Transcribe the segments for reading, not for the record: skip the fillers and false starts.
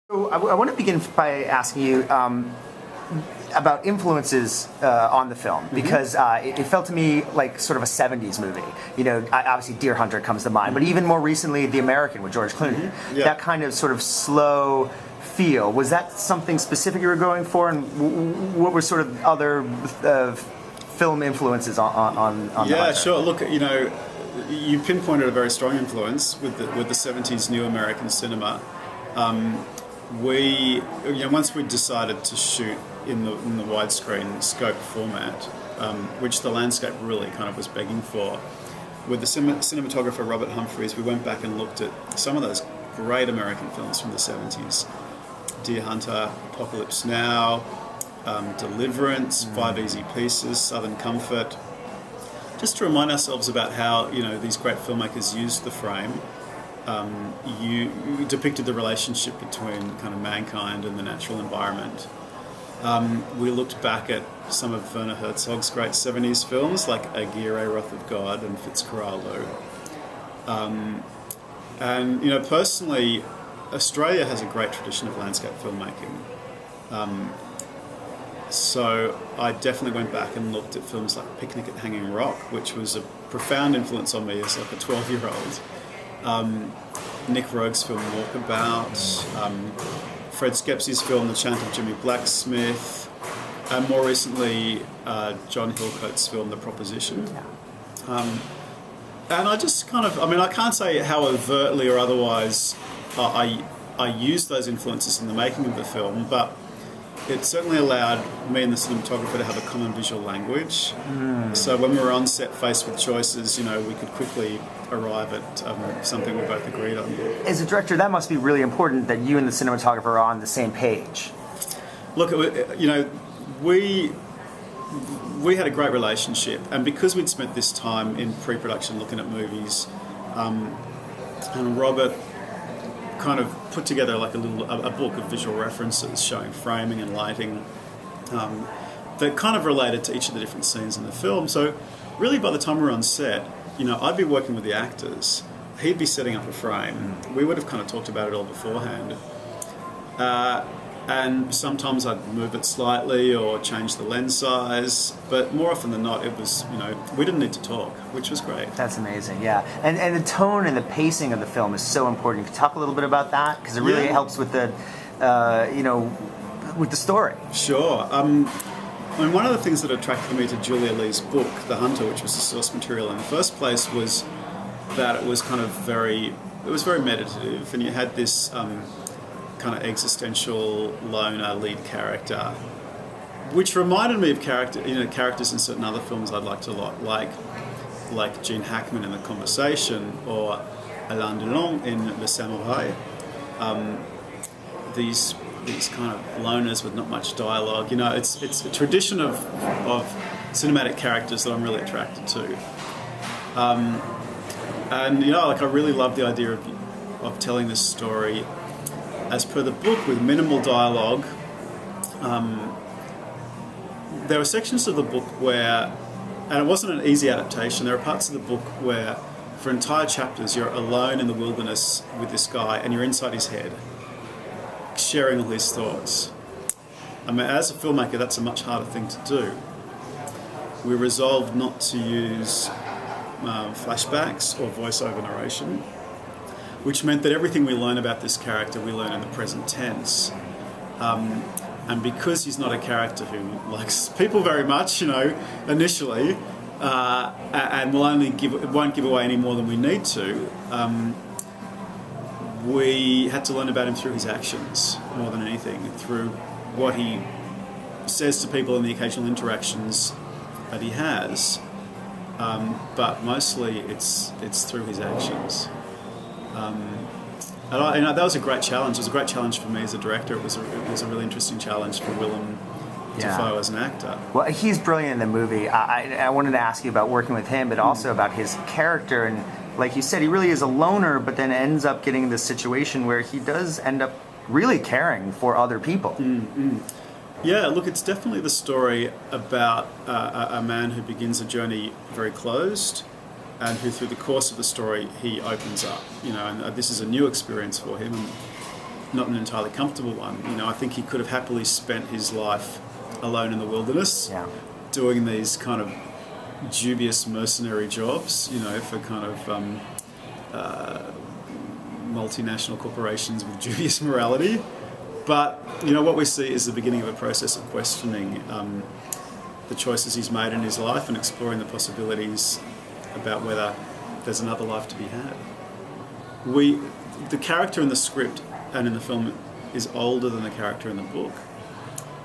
So I want to begin by asking you about influences on the film, because it felt to me like sort of a 70s movie. You know, obviously Deer Hunter comes to mind, but even more recently, The American with George Clooney. Yeah. That kind of sort of slow feel, was that something specific you were going for, and what were sort of other film influences on The Yeah, Hunter? sure. Look, you know, you pinpointed a very strong influence with the 70s New American cinema. Once we decided to shoot in the widescreen scope format, which the landscape really kind of was begging for, with the cinematographer Robert Humphries, we went back and looked at some of those great American films from the 70s. Deer Hunter, Apocalypse Now, Deliverance, Five Easy Pieces, Southern Comfort, just to remind ourselves about how, you know, these great filmmakers used the frame. You depicted the relationship between kind of mankind and the natural environment. We looked back at some of Werner Herzog's great 70s films like Aguirre, Wrath of God and Fitzcarraldo. And, you know, personally, Australia has a great tradition of landscape filmmaking. So I definitely went back and looked at films like Picnic at Hanging Rock, which was a profound influence on me as like a 12-year-old. Nick Rogue's film Walkabout, Fred Skepsi's film The Chant of Jimmy Blacksmith, and more recently John Hillcoat's film The Proposition. And I just kind of, I mean, I can't say how overtly or otherwise I used those influences in the making of the film, but it certainly allowed me and the cinematographer to have a common visual language. So when we were on set faced with choices, you know, we could quickly arrive at something we both agreed on. As a director, that must be really important that you and the cinematographer are on the same page. Look, you know, we had a great relationship, and because we'd spent this time in pre-production looking at movies, and Robert kind of put together like a book of visual references showing framing and lighting that kind of related to each of the different scenes in the film. So really by the time we were on set, you know, I'd be working with the actors, he'd be setting up a frame. We would have kind of talked about it all beforehand. And sometimes I'd move it slightly or change the lens size, but more often than not, it was, you know, we didn't need to talk, which was great. That's amazing, yeah. And the tone and the pacing of the film is so important. Can you talk a little bit about that? Because it really helps with the, you know, with the story. Sure. I mean, one of the things that attracted me to Julia Lee's book, The Hunter, which was the source material in the first place, was that it was kind of very meditative, and you had this kind of existential loner lead character, which reminded me of characters in certain other films I'd liked a lot, like Gene Hackman in The Conversation or Alain Delon in Le Samouraï. These kind of loners with not much dialogue. You know, it's a tradition of cinematic characters that I'm really attracted to. And you know, like I really love the idea of telling this story as per the book with minimal dialogue. There were sections of the book where, and it wasn't an easy adaptation, there are parts of the book where for entire chapters you're alone in the wilderness with this guy and you're inside his head, sharing all his thoughts. I mean, as a filmmaker, that's a much harder thing to do. We resolved not to use flashbacks or voiceover narration, which meant that everything we learn about this character, we learn in the present tense. And because he's not a character who likes people very much, you know, initially, and won't give away any more than we need to, we had to learn about him through his actions more than anything, through what he says to people and the occasional interactions that he has. But mostly it's through his actions. And that was a great challenge. It was a great challenge for me as a director. It was a really interesting challenge for Willem Dafoe as an actor. Well, he's brilliant in the movie. I wanted to ask you about working with him, but also about his character. And like you said, he really is a loner, but then ends up getting in this situation where he does end up really caring for other people. Yeah, look, it's definitely the story about a man who begins a journey very closed, and who through the course of the story he opens up, you know, and this is a new experience for him. not an entirely comfortable one. You know, I think he could have happily spent his life alone in the wilderness, doing these kind of dubious mercenary jobs, you know, for kind of multinational corporations with dubious morality. But, you know, what we see is the beginning of a process of questioning the choices he's made in his life and exploring the possibilities about whether there's another life to be had. The character in the script and in the film is older than the character in the book.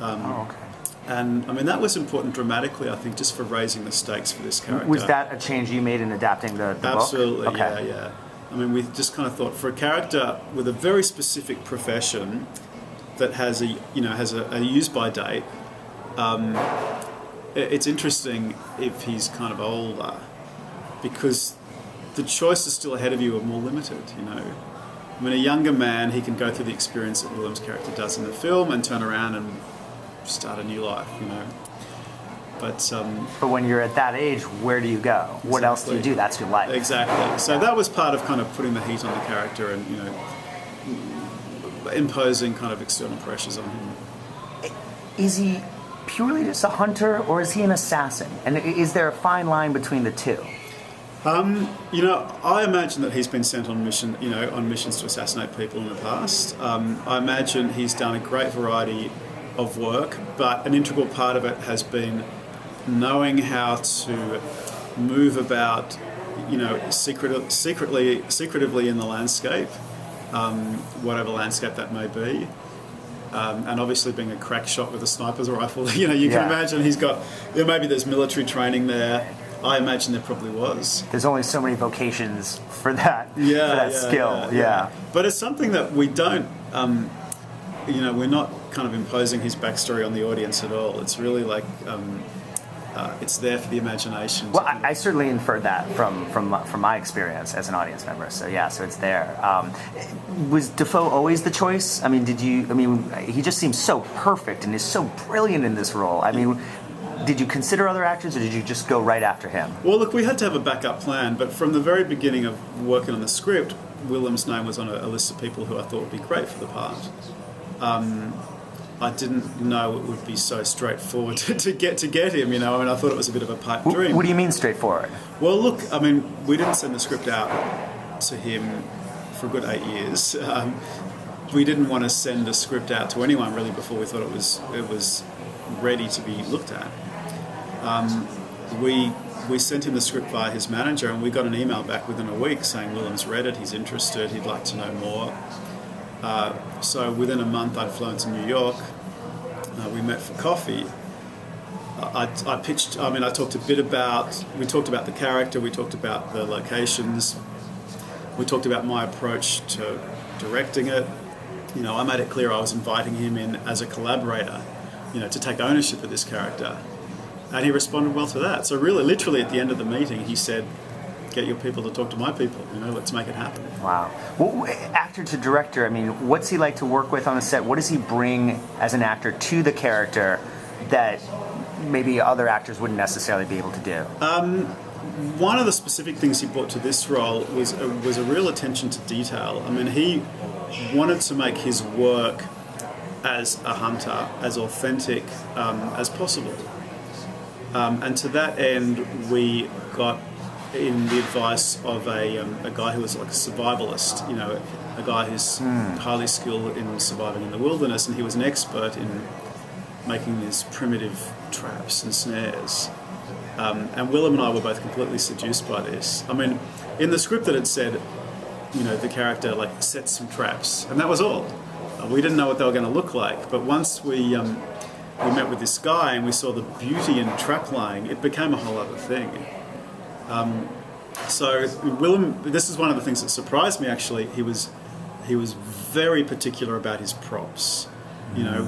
And, I mean, that was important dramatically, I think, just for raising the stakes for this character. Was that a change you made in adapting the book? Absolutely, yeah. I mean, we just kind of thought, for a character with a very specific profession that has a use-by date, it's interesting if he's kind of older, because the choices still ahead of you are more limited, you know. I mean, a younger man, he can go through the experience that Willem's character does in the film and turn around and start a new life, you know. But when you're at that age, where do you go? What else do you do? That's your life. Exactly. So that was part of kind of putting the heat on the character and, you know, imposing kind of external pressures on him. Is he purely just a hunter, or is he an assassin? And is there a fine line between the two? You know, I imagine that he's been sent on missions to assassinate people in the past. I imagine he's done a great variety of work, but an integral part of it has been knowing how to move about, you know, secretively in the landscape, whatever landscape that may be. And obviously being a crack shot with a sniper's rifle, you know, you can imagine he's got, you know, maybe there's military training there. I imagine there probably was. There's only so many vocations for that, skill. Yeah. But it's something that we don't, you know, we're not kind of imposing his backstory on the audience at all. It's really like, it's there for the imagination. Well, I certainly inferred that from my experience as an audience member. So so it's there. Was Dafoe always the choice? I mean, he just seems so perfect and is so brilliant in this role. I mean, did you consider other actors, or did you just go right after him? Well, look, we had to have a backup plan, but from the very beginning of working on the script, Willem's name was on a list of people who I thought would be great for the part. I didn't know it would be so straightforward to get him, you know. I mean, I thought it was a bit of a pipe dream. What do you mean straightforward? Well, look, I mean, we didn't send the script out to him for a good 8 years. We didn't want to send a script out to anyone really before we thought it was ready to be looked at. We sent him the script via his manager, and we got an email back within a week saying Willem's read it, he's interested, he'd like to know more. So within a month I'd flown to New York, we met for coffee. I talked a bit about, we talked about the character, we talked about the locations, we talked about my approach to directing it. You know, I made it clear I was inviting him in as a collaborator, you know, to take ownership of this character. And he responded well to that. So really, literally at the end of the meeting, he said, get your people to talk to my people, you know, let's make it happen. Wow. Well, actor to director, I mean, what's he like to work with on the set? What does he bring as an actor to the character that maybe other actors wouldn't necessarily be able to do? One of the specific things he brought to this role was a real attention to detail. I mean, he wanted to make his work as a hunter as authentic as possible. And to that end, we got in the advice of a guy who was like a survivalist, you know, a guy who's highly skilled in surviving in the wilderness, and he was an expert in making these primitive traps and snares. And Willem and I were both completely seduced by this. I mean, in the script that it said, you know, the character like sets some traps, and that was all. We didn't know what they were going to look like, but once we met with this guy and we saw the beauty in trap laying, it became a whole other thing. So Willem, this is one of the things that surprised me actually. He was very particular about his props. You know,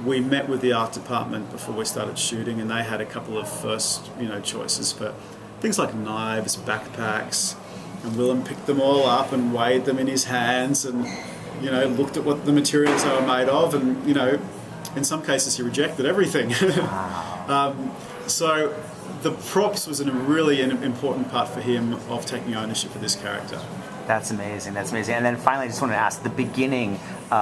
we met with the art department before we started shooting, and they had a couple of first, you know, choices for things like knives, backpacks, and Willem picked them all up and weighed them in his hands, and you know, looked at what the materials they were made of, and you know, in some cases he rejected everything. So the props was a really important part for him of taking ownership of this character. That's amazing. That's amazing. And then finally, I just wanted to ask the beginning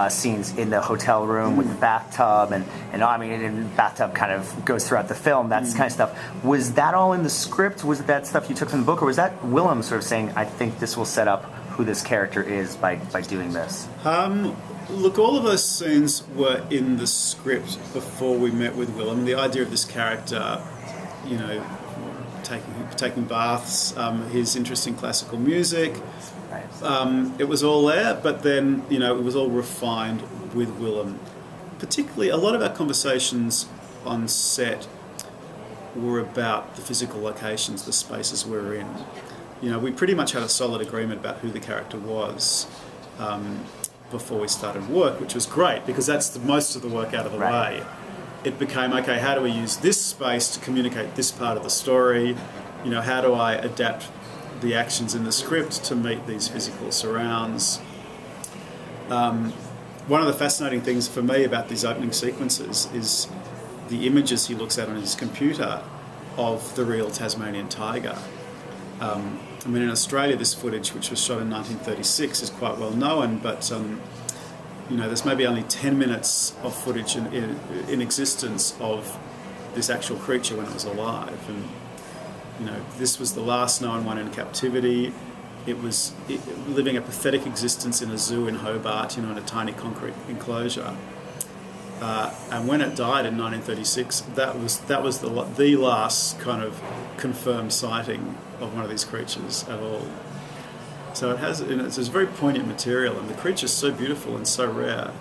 scenes in the hotel room with the bathtub, and I mean, and bathtub kind of goes throughout the film. That's kind of stuff. Was that all in the script? Was that stuff you took from the book, or was that Willem sort of saying, "I think this will set up who this character is by doing this"? Look, all of those scenes were in the script before we met with Willem. The idea of this character, you know, taking baths, his interest in classical music. It was all there, but then, you know, it was all refined with Willem. Particularly, a lot of our conversations on set were about the physical locations, the spaces we were in. You know, we pretty much had a solid agreement about who the character was before we started work, which was great because that's most of the work out of the way. It became, okay, how do we use this space to communicate this part of the story? You know, how do I adapt the actions in the script to meet these physical surrounds? One of the fascinating things for me about these opening sequences is the images he looks at on his computer of the real Tasmanian tiger. I mean, in Australia, this footage, which was shot in 1936, is quite well known, but you know, there's maybe only 10 minutes of footage in existence of this actual creature when it was alive. And you know, this was the last known one in captivity. It was living a pathetic existence in a zoo in Hobart, you know, in a tiny concrete enclosure. And when it died in 1936, that was the last kind of confirmed sighting of one of these creatures at all. So it's very poignant material, and the creature's so beautiful and so rare.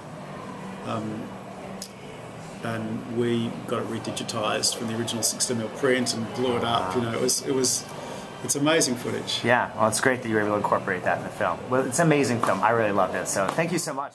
And we got it redigitized from the original 16mm print and blew it up. You know, it's amazing footage. Yeah, well, it's great that you were able to incorporate that in the film. Well, it's an amazing film. I really loved it. So thank you so much.